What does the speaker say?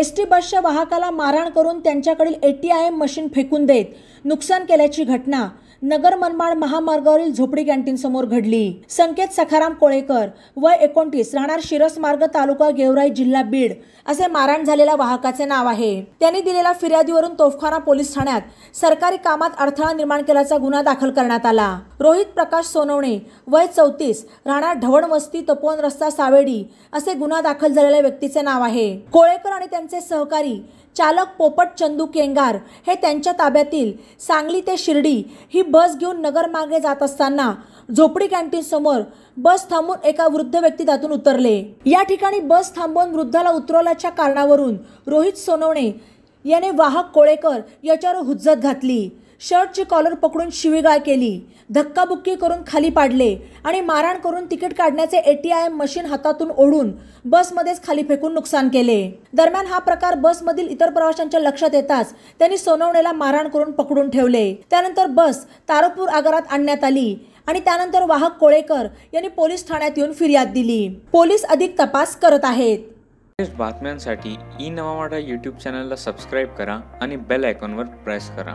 ST बसच्या वाहकाला मारहाण करून त्यांच्याकडील ATM मशीन फेकून देत नुकसान केल्याची घटना नगर मनमाड महामार्गावरील झोपडी कॅन्टीन समोर घडली। संकेत सखाराम कोळेकर वय 29 राहणार शिरस मार्ग तालुका गेवराई जिल्हा बीड असे मारहाण झालेल्या वाहकाचे नाव आहे। त्यांनी दिलेल्या फिर्यादीवरून तोफखाना पोलीस ठाण्यात सरकारी कामात अडथळा निर्माण केल्याचा गुन्हा दाखल करण्यात आला। रोहित प्रकाश सोनवणे वय 34 राहणार ढवण वस्ती तपोवन रस्ता सावेडी असे गुन्हा दाखल झालेल्या व्यक्तीचे नाव आहे। कोळेकर आणि त्यांचे सहकारी चालक पोपट चंदू केंगार हे त्यांच्या ताब्यातील सांगली ते शिर्डी ही बस घेऊन नगर मार्गे जात असताना झोपडी कॅन्टीन समोर बस थांबून एका वृद्ध व्यक्ती त्यातून उतरले। या ठिकाणी बस थांबवून वृद्धाला उतरवल्याच्या कारणावरून रोहित सोनवणे याने वाहक कोळेकर याच्यावर हुज्जत घातली। शर्टची कॉलर पकडून शिवीगाळ केली, धक्काबुक्की करून खाली पाडले आणि मारहाण करून तिकीट काढण्याचे ATM मशीन हातातून ओढून बसमध्येच खाली फेकून नुकसान केले। दरम्यान हा प्रकार बसमधील इतर प्रवाशांच्या लक्षात येताच त्यांनी सोनवणेला मारहाण करून पकडून ठेवले। त्यानंतर बस तारापूर आगारात आणण्यात आली आणि त्यानंतर वाहक कोळेकर यांनी पोलीस ठाण्यात येऊन फिर्याद दिली। पोलीस अधिक तपास करत आहेत। बातम्यांसाठी ई-नवा यूट्यूब चॅनलला सबस्क्राईब करा आणि बेल आयकॉनवर प्रेस करा।